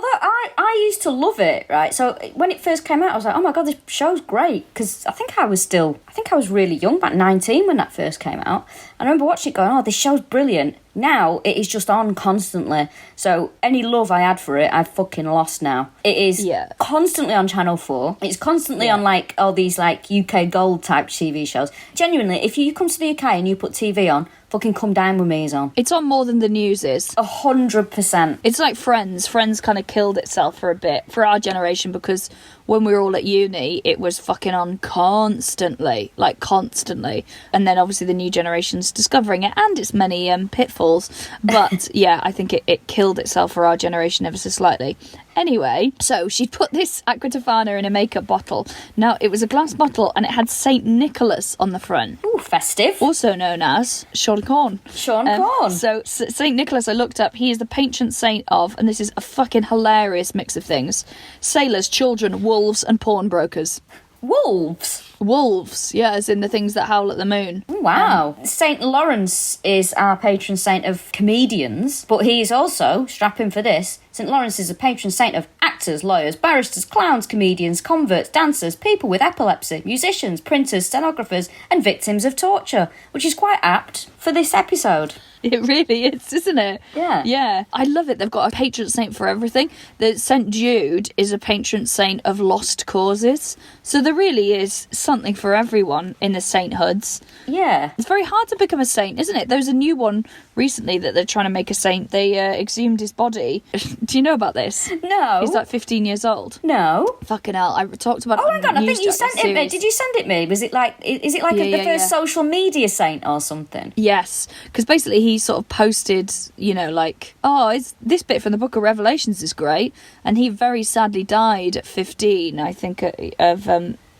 [SPEAKER 1] I used to love it, right? So when it first came out, I was like, oh my God, this show's great. Because I think I was really young, about 19 when that first came out. I remember watching it going, oh, this show's brilliant. Now it is just on constantly. So any love I had for it, I've fucking lost now. It is constantly on Channel 4. It's constantly on like all these like UK Gold type TV shows. Genuinely, if you come to the UK and you put TV on, fucking Come Dine With Me is on.
[SPEAKER 2] It's on more than the news is.
[SPEAKER 1] 100%.
[SPEAKER 2] It's like Friends. Friends kind of killed itself for a bit, for our generation, because when we were all at uni, it was fucking on constantly. And then obviously the new generation's discovering it and its many pitfalls. But yeah, I think it killed itself for our generation ever so slightly. Anyway, so she'd put this Aqua Tofana in a makeup bottle. Now, it was a glass bottle and it had St. Nicholas on the front.
[SPEAKER 1] Ooh, festive.
[SPEAKER 2] Also known as Sean Corn.
[SPEAKER 1] Sean Corn.
[SPEAKER 2] So St. Nicholas, I looked up, he is the patron saint of, and this is a fucking hilarious mix of things, sailors, children, wolves and pawnbrokers. Wolves, yeah, as in the things that howl at the moon.
[SPEAKER 1] Wow. St. Lawrence is our patron saint of comedians, but he is also, strapping for this, St. Lawrence is a patron saint of actors, lawyers, barristers, clowns, comedians, converts, dancers, people with epilepsy, musicians, printers, stenographers, and victims of torture, which is quite apt for this episode.
[SPEAKER 2] It really is, isn't it?
[SPEAKER 1] Yeah.
[SPEAKER 2] Yeah. I love it. They've got a patron saint for everything. The St. Jude is a patron saint of lost causes. So there really is something for everyone in the sainthoods.
[SPEAKER 1] Yeah.
[SPEAKER 2] It's very hard to become a saint, isn't it? There was a new one recently that they're trying to make a saint. They exhumed his body. Do you know about this?
[SPEAKER 1] No.
[SPEAKER 2] He's like 15 years old.
[SPEAKER 1] No.
[SPEAKER 2] Fucking hell. I talked about it.
[SPEAKER 1] Oh, hang on. I think you sent it me. Did you send it me? Was it like, is it like the first social media saint or something?
[SPEAKER 2] Yes. Because basically he sort of posted, you know, like, oh, it's this bit from the Book of Revelations is great. And he very sadly died at 15, I think, of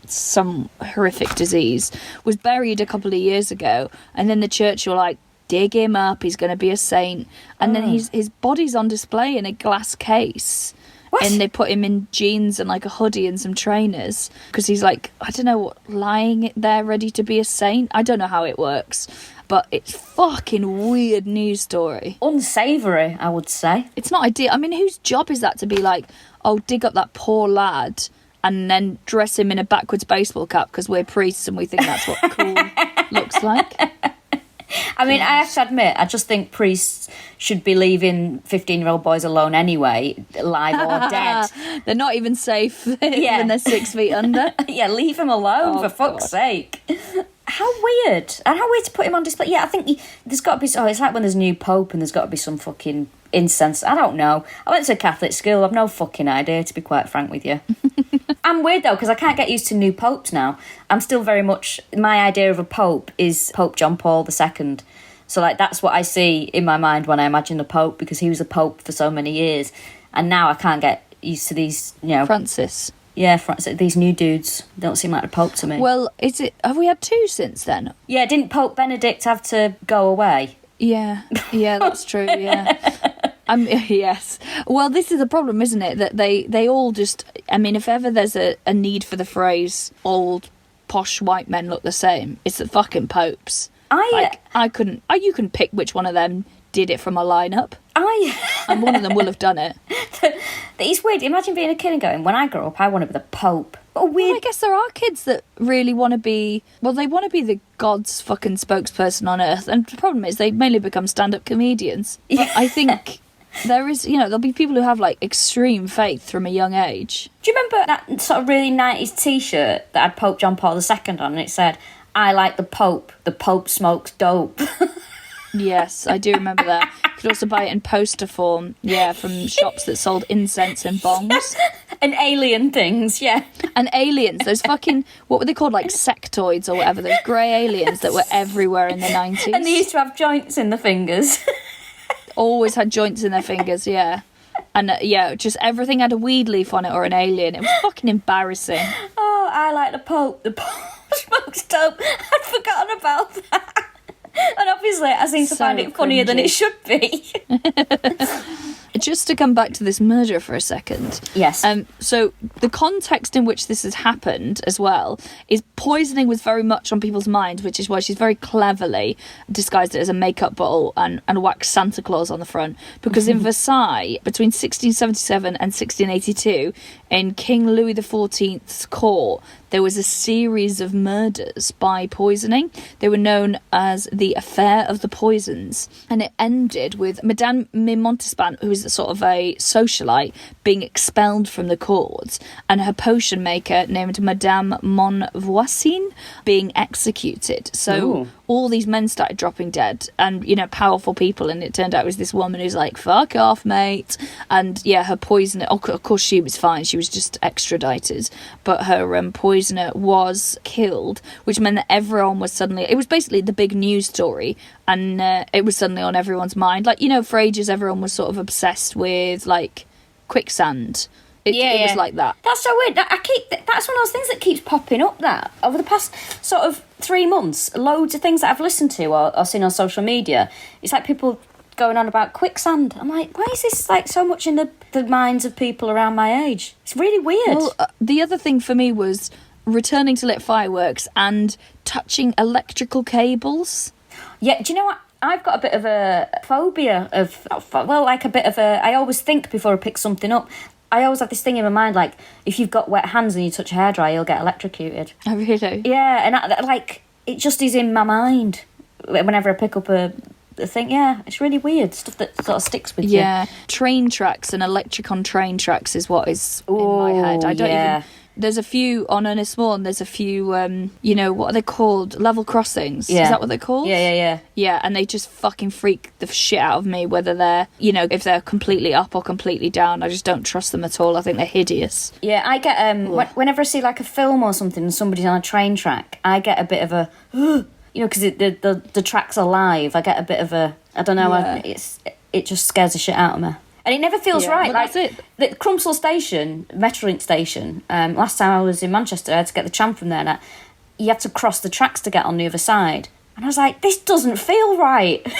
[SPEAKER 2] some horrific disease. Was buried a couple of years ago. And then the church were like, dig him up, he's going to be a saint. And then his body's on display in a glass case. What? And they put him in jeans and like a hoodie and some trainers because he's like, I don't know, lying there ready to be a saint. I don't know how it works, but it's fucking weird news story.
[SPEAKER 1] Unsavoury, I would say.
[SPEAKER 2] It's not ideal. I mean, whose job is that to be like, oh, dig up that poor lad and then dress him in a backwards baseball cap because we're priests and we think that's what cool looks like?
[SPEAKER 1] I mean, I have to admit, I just think priests should be leaving 15-year-old boys alone anyway, alive or dead.
[SPEAKER 2] They're not even safe when they're 6 feet under.
[SPEAKER 1] Yeah, leave him alone, for fuck's sake. How weird. And how weird to put him on display. Yeah, I think there's got to be... Oh, it's like when there's a new pope and there's got to be some fucking incense. I don't know. I went to a Catholic school. I've no fucking idea, to be quite frank with you. I'm weird though, because I can't get used to new popes now. I'm still very much, my idea of a pope is Pope John Paul II. So like that's what I see in my mind when I imagine the pope, because he was a pope for so many years, and now I can't get used to these,
[SPEAKER 2] Francis.
[SPEAKER 1] Yeah, these new dudes don't seem like the pope to me.
[SPEAKER 2] Well, have we had 2 since then?
[SPEAKER 1] Yeah, didn't Pope Benedict have to go away?
[SPEAKER 2] Yeah, that's true, yeah. Yes. Well, this is the problem, isn't it? That they all just... I mean, if ever there's a need for the phrase, old, posh white men look the same, it's the fucking popes. You couldn't pick which one of them did it from a lineup. And one of them will have done it.
[SPEAKER 1] It's weird. Imagine being a kid and going, when I grow up, I want to be the Pope. But
[SPEAKER 2] Well, I guess there are kids that really want to be... Well, they want to be the God's fucking spokesperson on Earth. And the problem is they mainly become stand-up comedians. But I think there is... there'll be people who have, like, extreme faith from a young age.
[SPEAKER 1] Do you remember that sort of really 90s T-shirt that had Pope John Paul II on, and it said, I like the Pope smokes dope?
[SPEAKER 2] Yes, I do remember that. You could also buy it in poster form, from shops that sold incense and bongs.
[SPEAKER 1] And alien things, yeah.
[SPEAKER 2] And aliens, those fucking, what were they called, like sectoids or whatever, those grey aliens that were everywhere in the 90s.
[SPEAKER 1] And they used to have joints in the fingers.
[SPEAKER 2] Always had joints in their fingers, yeah. And just everything had a weed leaf on it or an alien. It was fucking embarrassing.
[SPEAKER 1] Oh, I like the Pope smokes dope. I'd forgotten about that. And obviously I seem to find it funnier than it should be.
[SPEAKER 2] Just to come back to this murder for a second.
[SPEAKER 1] Yes.
[SPEAKER 2] So the context in which this has happened as well is poisoning was very much on people's minds, which is why she's very cleverly disguised it as a makeup bottle and waxed Santa Claus on the front. Because in Versailles, between 1677 and 1682, in King Louis XIV's court, there was a series of murders by poisoning. They were known as the Affair of the Poisons. And it ended with Madame Montespan, who is sort of a socialite, being expelled from the court, and her potion maker, named Madame Monvoisin, being executed. So all these men started dropping dead, and, powerful people, and it turned out it was this woman who's like, fuck off, mate. And, her poisoner... of course, she was fine. She was just extradited. But her poisoner was killed, which meant that everyone was suddenly... It was basically the big news story, and it was suddenly on everyone's mind. Like, for ages, everyone was sort of obsessed with, like, quicksand. It was like that.
[SPEAKER 1] That's so weird. That's one of those things that keeps popping up. That over the past sort of 3 months, loads of things that I've listened to or seen on social media. It's like people going on about quicksand. I'm like, why is this like so much in the minds of people around my age? It's really weird.
[SPEAKER 2] Well, the other thing for me was returning to lit fireworks and touching electrical cables.
[SPEAKER 1] Yeah, do you know what? I've got a bit of a phobia of, I always think before I pick something up. I always have this thing in my mind, like, if you've got wet hands and you touch a hairdryer, you'll get electrocuted.
[SPEAKER 2] Oh, really?
[SPEAKER 1] Yeah, and it just is in my mind whenever I pick up a thing. Yeah, it's really weird. Stuff that sort of sticks with you.
[SPEAKER 2] Yeah, train tracks and electric on train tracks is what is in my head. I don't even... There's a few, on Ernest Moore, there's a few, what are they called? Level crossings.
[SPEAKER 1] Yeah.
[SPEAKER 2] Is that what they're called?
[SPEAKER 1] Yeah.
[SPEAKER 2] Yeah, and they just fucking freak the shit out of me, whether they're, if they're completely up or completely down. I just don't trust them at all. I think they're hideous.
[SPEAKER 1] Yeah, I get, whenever I see like a film or something and somebody's on a train track, I get a bit of a, because the tracks are live, I get a bit of a, I don't know, it just scares the shit out of me. And it never feels right.
[SPEAKER 2] Well,
[SPEAKER 1] like
[SPEAKER 2] that's it.
[SPEAKER 1] The Crumpsall station, Metrolink station, last time I was in Manchester, I had to get the tram from there, and you had to cross the tracks to get on the other side. And I was like, this doesn't feel right.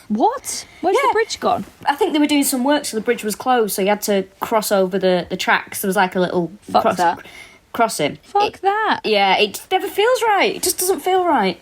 [SPEAKER 2] What? Where's the bridge gone?
[SPEAKER 1] I think they were doing some work, so the bridge was closed, so you had to cross over the tracks. There was like a little crossing.
[SPEAKER 2] Fuck that.
[SPEAKER 1] Yeah, it never feels right. It just doesn't feel right.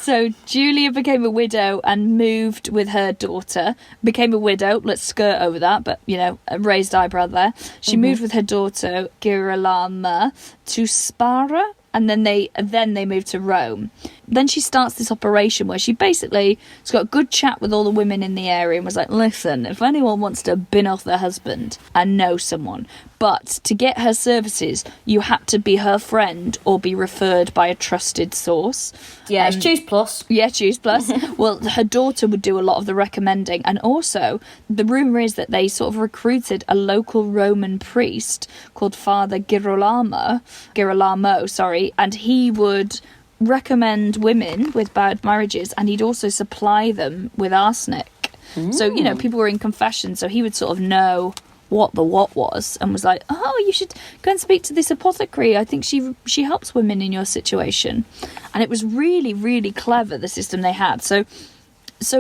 [SPEAKER 2] So Julia became a widow and moved with her daughter. Became a widow, let's skirt over that, but, a raised eyebrow there. She moved with her daughter, Girolama, to Spara, and then they moved to Rome. then she starts this operation where she basically has got a good chat with all the women in the area and was like, listen, if anyone wants to bin off their husband, I know someone. But to get her services, you had to be her friend or be referred by a trusted source.
[SPEAKER 1] Yeah, it's Choose Plus.
[SPEAKER 2] Yeah, Choose Plus. Well, her daughter would do a lot of the recommending. And also, the rumour is that they sort of recruited a local Roman priest called Father Girolamo, and he would recommend women with bad marriages, and he'd also supply them with arsenic. So, you know, people were in confession, so he would sort of know what the what was and was like, oh, you should go and speak to this apothecary. I think she helps women in your situation. And it was really, really clever, the system they had. So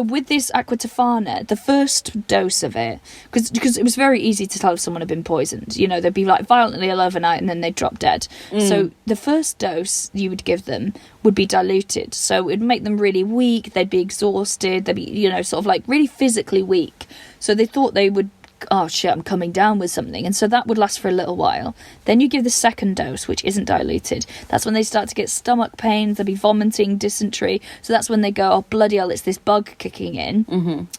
[SPEAKER 2] with this Aqua Tofana, the first dose of it, because it was very easy to tell if someone had been poisoned. You know, they'd be like violently ill overnight and then they'd drop dead. So the first dose you would give them would be diluted. So it'd make them really weak. They'd be exhausted. They'd be, you know, sort of like really physically weak. So they thought they would, oh shit, I'm coming down with something. And so that would last for a little while. Then you give the second dose, which isn't diluted. That's when they start to get stomach pains, they'll be vomiting, dysentery. So that's when they go, oh bloody hell, it's this bug kicking in.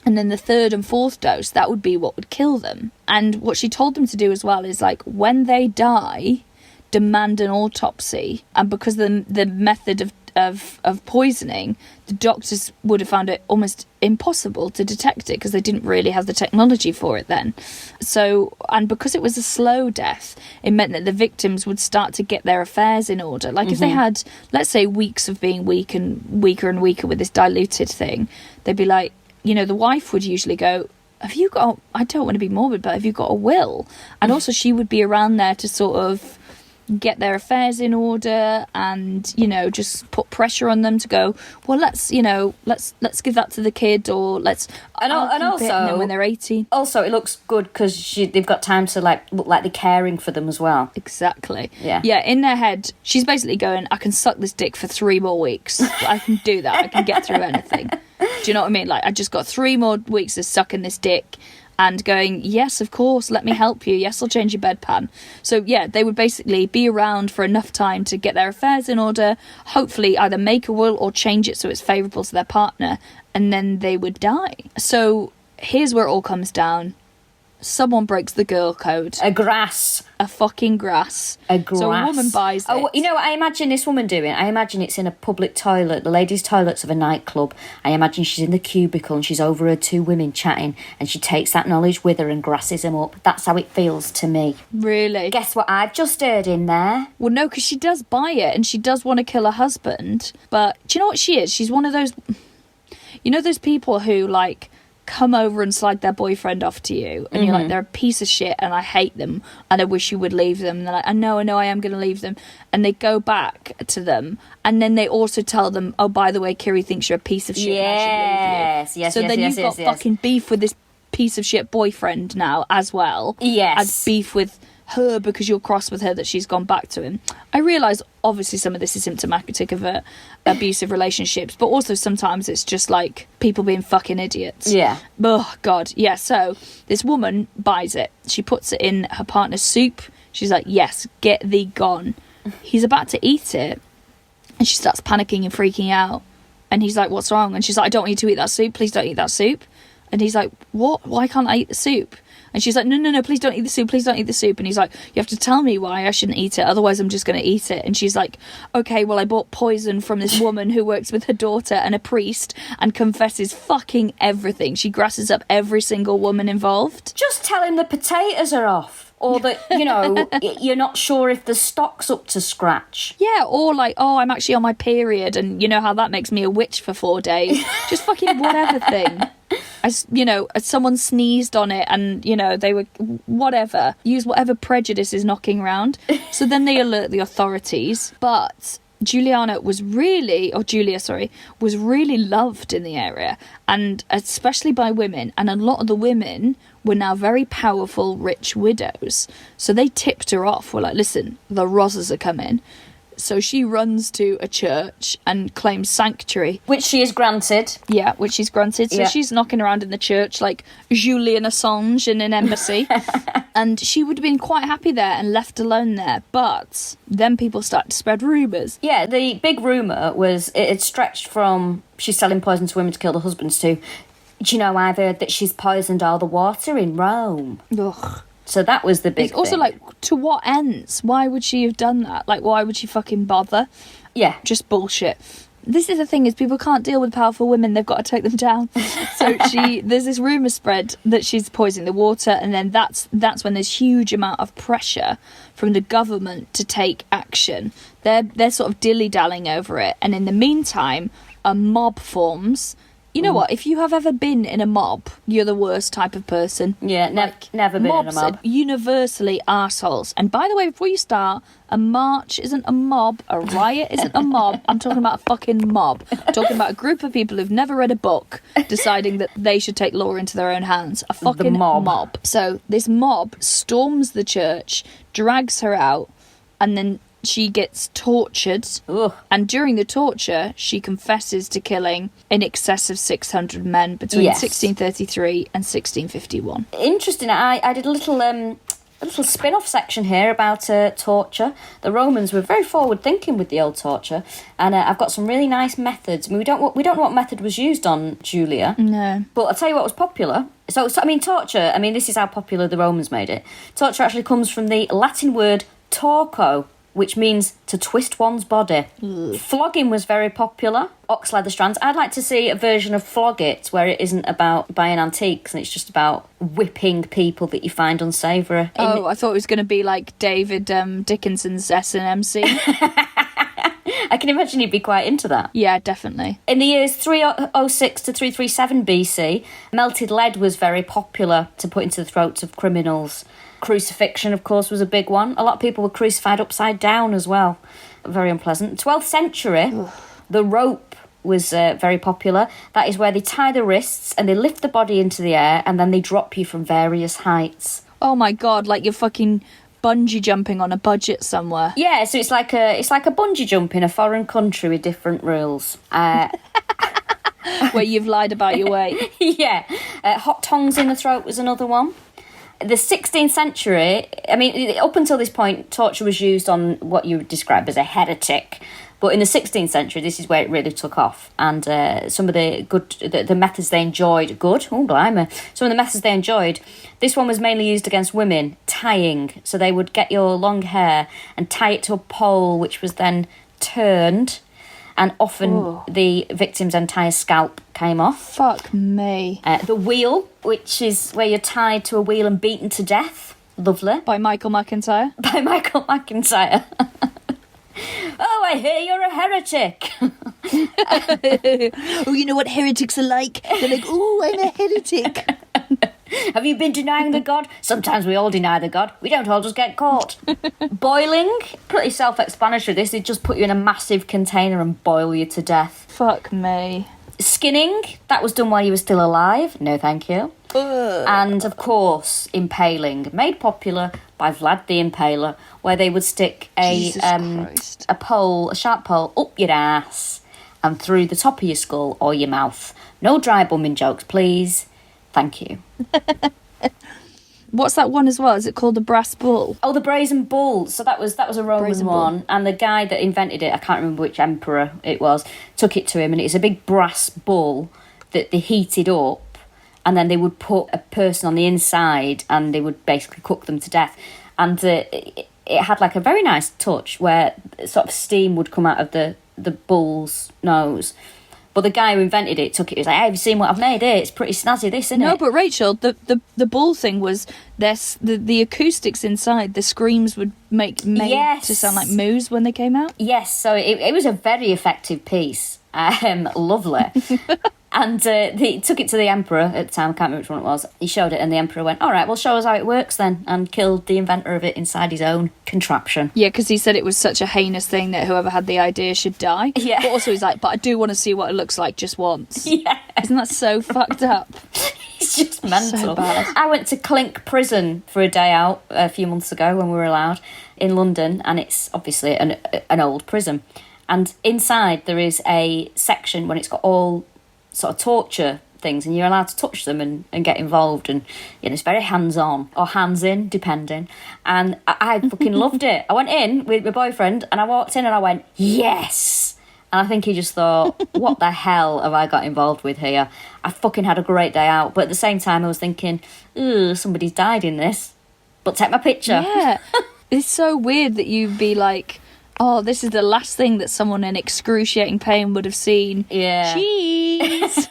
[SPEAKER 2] And then the third and fourth dose, that would be what would kill them. And what she told them to do as well is, like, when they die, demand an autopsy. And because the method of poisoning, the doctors would have found it almost impossible to detect it because they didn't really have the technology for it then. So, and because it was a slow death, it meant that the victims would start to get their affairs in order. Like if they had, let's say, weeks of being weak and weaker with this diluted thing, they'd be like, you know, the wife would usually go, have you got, I don't want to be morbid, but have you got a will? And also she would be around there to sort of get their affairs in order and, you know, just put pressure on them to go, well, let's give that to the kid, or let's
[SPEAKER 1] and also,
[SPEAKER 2] and then when they're 18.
[SPEAKER 1] Also, it looks good because they've got time to like look like they're caring for them as well.
[SPEAKER 2] Exactly.
[SPEAKER 1] Yeah.
[SPEAKER 2] In their head, she's basically going, I can suck this dick for 3 more weeks. I can do that. I can get through anything. Do you know what I mean? Like, I just got 3 more weeks of sucking this dick and going, yes, of course, let me help you. Yes, I'll change your bedpan. So, yeah, they would basically be around for enough time to get their affairs in order, hopefully either make a will or change it so it's favourable to their partner, and then they would die. So, here's where it all comes down. Someone breaks the girl code. A fucking grass. So a woman buys it.
[SPEAKER 1] Oh, you know what I imagine this woman doing? I imagine it's in a public toilet, the ladies' toilets of a nightclub. I imagine she's in the cubicle and she's overheard 2 women chatting, and she takes that knowledge with her and grasses them up. That's how it feels to me.
[SPEAKER 2] Really?
[SPEAKER 1] Guess what I've just heard in there?
[SPEAKER 2] Well, no, because she does buy it and she does want to kill her husband. But do you know what she is? She's one of those... You know those people who, like, come over and slag their boyfriend off to you, and you're like, they're a piece of shit and I hate them and I wish you would leave them, and they're like, I know I am going to leave them, and they go back to them, and then they also tell them, oh, by the way, Kiri thinks you're a piece of shit and I should leave you. So then you've got fucking beef with this piece of shit boyfriend now as well as beef with her because you're cross with her that she's gone back to him. I realise obviously some of this is symptomatic of abusive relationships, but also sometimes it's just like people being fucking idiots.
[SPEAKER 1] Yeah.
[SPEAKER 2] Oh god. Yeah, so this woman buys it. She puts it in her partner's soup. She's like, yes, get thee gone. He's about to eat it and she starts panicking and freaking out, and he's like, what's wrong? And she's like, I don't want you to eat that soup, please don't eat that soup. And he's like, what? Why can't I eat the soup? And she's like, no, please don't eat the soup, please don't eat the soup. And he's like, you have to tell me why I shouldn't eat it, otherwise I'm just going to eat it. And she's like, okay, well, I bought poison from this woman who works with her daughter and a priest and confesses fucking everything. She grasses up every single woman involved.
[SPEAKER 1] Just tell him the potatoes are off. Or that, you know, you're not sure if the stock's up to scratch.
[SPEAKER 2] Yeah, or like, oh, I'm actually on my period, and you know how that makes me a witch for 4 days. Just fucking whatever thing. Someone sneezed on it and, you know, they were, whatever. Use whatever prejudice is knocking around. So then they alert the authorities. But Julia was really loved in the area, and especially by women. And a lot of the women were now very powerful, rich widows. So they tipped her off. Were like, listen, the Rosas are coming. So she runs to a church and claims sanctuary.
[SPEAKER 1] Which she is granted.
[SPEAKER 2] Yeah, which she's granted. So she's knocking around in the church like Julian Assange in an embassy. And she would have been quite happy there and left alone there. But then people started to spread rumours.
[SPEAKER 1] Yeah, the big rumour was it had stretched from she's selling poison to women to kill their husbands to, do you know, I've heard that she's poisoned all the water in Rome.
[SPEAKER 2] Ugh.
[SPEAKER 1] So that was the big
[SPEAKER 2] It's also
[SPEAKER 1] thing.
[SPEAKER 2] like, to what ends? Why would she have done that? Like, why would she fucking bother?
[SPEAKER 1] Yeah.
[SPEAKER 2] Just bullshit. This is the thing, is people can't deal with powerful women. They've got to take them down. So there's this rumour spread that she's poisoning the water, and then that's when there's huge amount of pressure from the government to take action. They're sort of dilly-dallying over it, and in the meantime, a mob forms. You know what? If you have ever been in a mob, you're the worst type of person.
[SPEAKER 1] Yeah, never been in a
[SPEAKER 2] Mobs
[SPEAKER 1] mob.
[SPEAKER 2] are universally arseholes. And by the way, before you start, a march isn't a mob, a riot isn't a mob. I'm talking about a fucking mob. I'm talking about a group of people who've never read a book deciding that they should take law into their own hands. A fucking mob. So this mob storms the church, drags her out, and then she gets tortured.
[SPEAKER 1] Ugh.
[SPEAKER 2] And during the torture, she confesses to killing in excess of 600 men between 1633 and 1651.
[SPEAKER 1] Interesting. I did a little spin-off section here about torture. The Romans were very forward-thinking with the old torture, and I've got some really nice methods. I mean, we don't know what method was used on Julia.
[SPEAKER 2] No.
[SPEAKER 1] But I'll tell you what was popular. So I mean, torture, I mean, this is how popular the Romans made it. Torture actually comes from the Latin word torco, which means to twist one's body. Flogging was very popular. Ox leather strands. I'd like to see a version of Flog It where it isn't about buying antiques and it's just about whipping people that you find unsavoury.
[SPEAKER 2] I thought it was going to be like David Dickinson's S&MC.
[SPEAKER 1] I can imagine you'd be quite into that.
[SPEAKER 2] Yeah, definitely.
[SPEAKER 1] In the years 306 to 337 BC, melted lead was very popular to put into the throats of criminals. Crucifixion, of course, was a big one. A lot of people were crucified upside down as well. Very unpleasant. 12th century, the rope was very popular. That is where they tie the wrists and they lift the body into the air and then they drop you from various heights.
[SPEAKER 2] Oh my God, like you're fucking bungee jumping on a budget somewhere.
[SPEAKER 1] Yeah, so it's like a bungee jump in a foreign country with different rules.
[SPEAKER 2] Where you've lied about your weight.
[SPEAKER 1] Yeah. Hot tongs in the throat was another one. The 16th century, I mean, up until this point, torture was used on what you would describe as a heretic. But in the 16th century, this is where it really took off. And some of the methods they enjoyed, some of the methods they enjoyed, this one was mainly used against women, tying. So they would get your long hair and tie it to a pole, which was then turned. And often the victim's entire scalp came off.
[SPEAKER 2] Fuck me.
[SPEAKER 1] The wheel, which is where you're tied to a wheel and beaten to death. Lovely.
[SPEAKER 2] By Michael McIntyre.
[SPEAKER 1] By Michael McIntyre. Oh, I hear you're a heretic.
[SPEAKER 2] Oh, you know what heretics are like? They're like, oh, I'm a heretic.
[SPEAKER 1] Have you been denying the God? Sometimes we all deny the God. We don't all just get caught. Boiling, pretty self-explanatory. This is just put you in a massive container and boil you to death.
[SPEAKER 2] Fuck me.
[SPEAKER 1] Skinning, that was done while you were still alive. No, thank you.
[SPEAKER 2] Ugh.
[SPEAKER 1] And, of course, impaling, made popular by Vlad the Impaler, where they would stick a sharp pole up your ass and through the top of your skull or your mouth. No dry bumming jokes, please. Thank you.
[SPEAKER 2] What's that one as well? Is it called the brass bull?
[SPEAKER 1] Oh, the brazen bull. So that was a Roman
[SPEAKER 2] Brazen
[SPEAKER 1] one.
[SPEAKER 2] bull.
[SPEAKER 1] And the guy that invented it, I can't remember which emperor it was, took it to him, and it's a big brass bull that they heated up, and then they would put a person on the inside and they would basically cook them to death. And it had like a very nice touch where sort of steam would come out of the bull's nose. But the guy who invented it took it. He was like, hey, have you seen what I've made here? It's pretty snazzy, this, isn't it?
[SPEAKER 2] No, but Rachel, the bull thing was the acoustics inside. The screams would made to sound like moos when they came out.
[SPEAKER 1] Yes, so it was a very effective piece. Lovely. And he took it to the emperor at the time. I can't remember which one it was. He showed it and the emperor went, all right, well, show us how it works then, and killed the inventor of it inside his own contraption.
[SPEAKER 2] Yeah, because he said it was such a heinous thing that whoever had the idea should die.
[SPEAKER 1] Yeah.
[SPEAKER 2] But also he's like, but I do want to see what it looks like just once.
[SPEAKER 1] Yeah.
[SPEAKER 2] Isn't that so fucked up?
[SPEAKER 1] It's just mental.
[SPEAKER 2] So bad.
[SPEAKER 1] I went to Clink Prison for a day out a few months ago when we were allowed in London, and it's obviously an old prison. And inside there is a section when it's got all sort of torture things, and you're allowed to touch them and get involved, and it's very hands-on or hands-in, depending. And I fucking loved it. I went in with my boyfriend, and I walked in and I went, yes! And I think he just thought, what the hell have I got involved with here? I fucking had a great day out. But at the same time, I was thinking, ooh, somebody's died in this. But take my picture.
[SPEAKER 2] Yeah. It's so weird that you'd be like, oh, this is the last thing that someone in excruciating pain would have seen.
[SPEAKER 1] Yeah.
[SPEAKER 2] Jeez.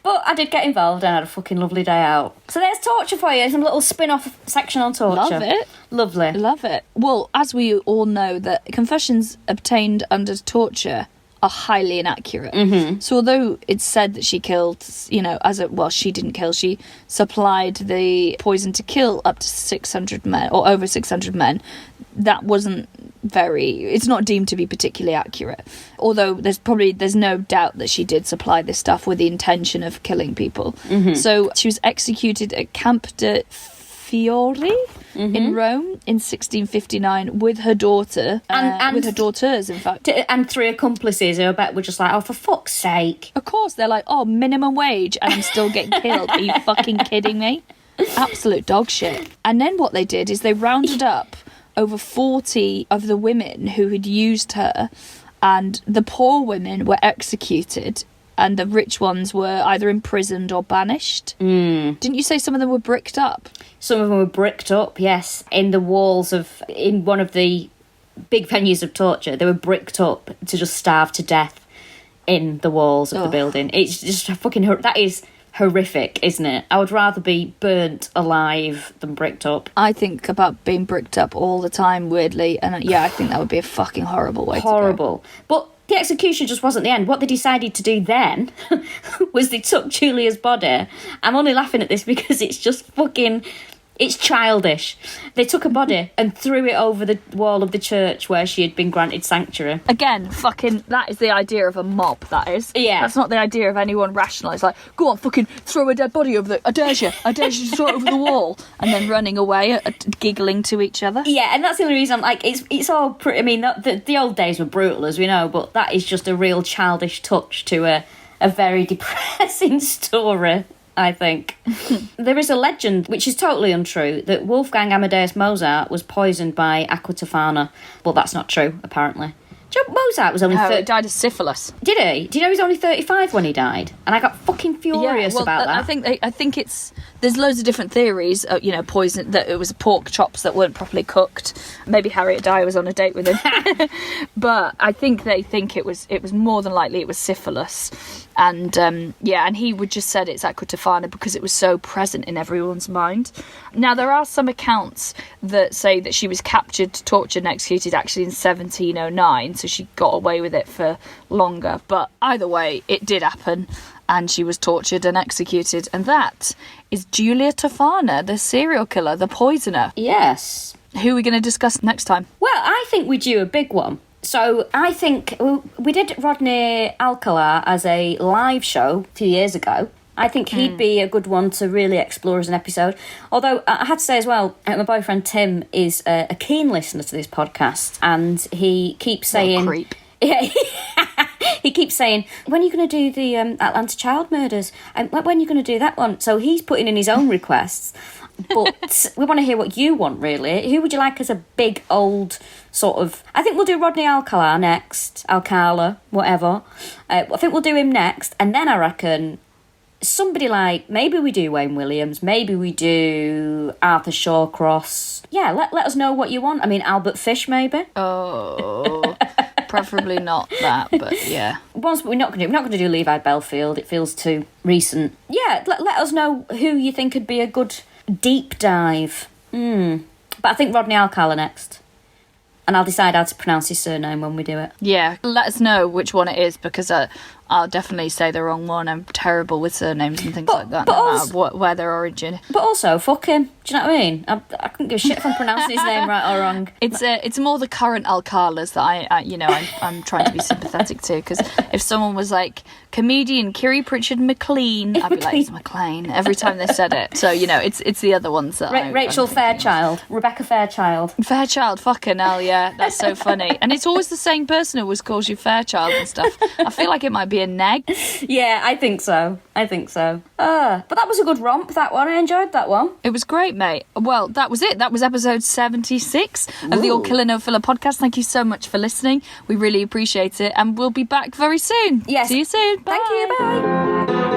[SPEAKER 1] But I did get involved and I had a fucking lovely day out. So there's torture for you. Some little spin-off section on torture.
[SPEAKER 2] Love it.
[SPEAKER 1] Lovely.
[SPEAKER 2] Love it. Well, as we all know, that confessions obtained under torture are highly inaccurate.
[SPEAKER 1] Mm-hmm.
[SPEAKER 2] So although it's said that she killed, she didn't kill, she supplied the poison to kill up to 600 men, or over 600 men, that wasn't it's not deemed to be particularly accurate. Although there's no doubt that she did supply this stuff with the intention of killing people.
[SPEAKER 1] Mm-hmm.
[SPEAKER 2] So she was executed at Camp de Fiori in Rome in 1659 with her daughter, and with her daughters, in fact.
[SPEAKER 1] And 3 accomplices who I bet were just like, oh, for fuck's sake.
[SPEAKER 2] Of course, they're like, oh, minimum wage, and I'm still getting killed. Are you fucking kidding me? Absolute dog shit. And then what they did is they rounded up over 40 of the women who had used her, and the poor women were executed, and the rich ones were either imprisoned or banished. Didn't you say some of them were bricked up?
[SPEAKER 1] Some of them were bricked up, yes, in the walls in one of the big venues of torture. They were bricked up to just starve to death in the walls of the building. It's just that is horrific, isn't it? I would rather be burnt alive than bricked up.
[SPEAKER 2] I think about being bricked up all the time, weirdly, and I think that would be a fucking horrible way to go.
[SPEAKER 1] Horrible. But the execution just wasn't the end. What they decided to do then was they took Julia's body. I'm only laughing at this because it's just fucking... It's childish. They took a body and threw it over the wall of the church where she had been granted sanctuary.
[SPEAKER 2] Again, fucking, that is the idea of a mob, that is.
[SPEAKER 1] Yeah.
[SPEAKER 2] That's not the idea of anyone rational. It's like, go on, fucking throw a dead body over the... I dare you to throw it over the wall. And then running away, giggling to each other.
[SPEAKER 1] Yeah, and that's the only reason I'm like, it's all pretty... I mean, the old days were brutal, as we know, but that is just a real childish touch to a very depressing story, I think. There is a legend, which is totally untrue, that Wolfgang Amadeus Mozart was poisoned by aqua tofana. Well, that's not true, apparently. Do you know Mozart was only...
[SPEAKER 2] he died of syphilis.
[SPEAKER 1] Did he? Do you know he was only 35 when he died? And I got fucking furious about that.
[SPEAKER 2] I think it's... There's loads of different theories, poison, that it was pork chops that weren't properly cooked. Maybe Harriet Dyer was on a date with him. But I think they think it was more than likely it was syphilis. And, and he would just said it's aqua tofana because it was so present in everyone's mind. Now, there are some accounts that say that she was captured, tortured and executed actually in 1709, so she got away with it for longer. But either way, it did happen, and she was tortured and executed. And that is Guilia Tofana, the serial killer, the poisoner.
[SPEAKER 1] Yes.
[SPEAKER 2] Who are we going to discuss next time?
[SPEAKER 1] Well, I think we do a big one. So I think we did Rodney Alcala as a live show a few years ago. I think he'd be a good one to really explore as an episode. Although I had to say as well, my boyfriend Tim is a keen listener to this podcast, and he keeps saying...
[SPEAKER 2] What a creep.
[SPEAKER 1] Yeah, he keeps saying, when are you going to do the Atlanta child murders? And when are you going to do that one? So he's putting in his own requests. But we want to hear what you want, really. Who would you like as a big old sort of... I think we'll do Rodney Alcala next. Alcala, whatever. I think we'll do him next. And then I reckon somebody like... Maybe we do Wayne Williams. Maybe we do Arthur Shawcross. Yeah, let us know what you want. I mean, Albert Fish, maybe.
[SPEAKER 2] Oh... Preferably not that, but yeah.
[SPEAKER 1] We're not going to do Levi Belfield. It feels too recent. Yeah, let us know who you think could be a good deep dive. But I think Rodney Alcala next. And I'll decide how to pronounce his surname when we do it.
[SPEAKER 2] Yeah, let us know which one it is, because I'll definitely say the wrong one. I'm terrible with surnames and things like that, no matter where their origin.
[SPEAKER 1] But also, fuck him. Do you know what I mean? I couldn't give a shit if I'm pronouncing his name right or wrong.
[SPEAKER 2] It's more the current Alcalas that I'm trying to be sympathetic to, because if someone was like comedian Kiri Pritchard-McLean, I'd be like, it's McLean every time they said it. So it's the other ones that
[SPEAKER 1] Rachel Fairchild, Rebecca Fairchild.
[SPEAKER 2] Fairchild, fucking hell, yeah, that's so funny. And it's always the same person who always calls you Fairchild and stuff. I feel like it might be a neg.
[SPEAKER 1] Yeah, I think so. But that was a good romp, that one. I enjoyed that one.
[SPEAKER 2] It was great, mate. Well, that was it. That was episode 76 of the All Killa No Filla podcast. Thank you so much for listening. We really appreciate it, and we'll be back very soon.
[SPEAKER 1] Yes.
[SPEAKER 2] See you soon. Bye.
[SPEAKER 1] Thank you. Bye.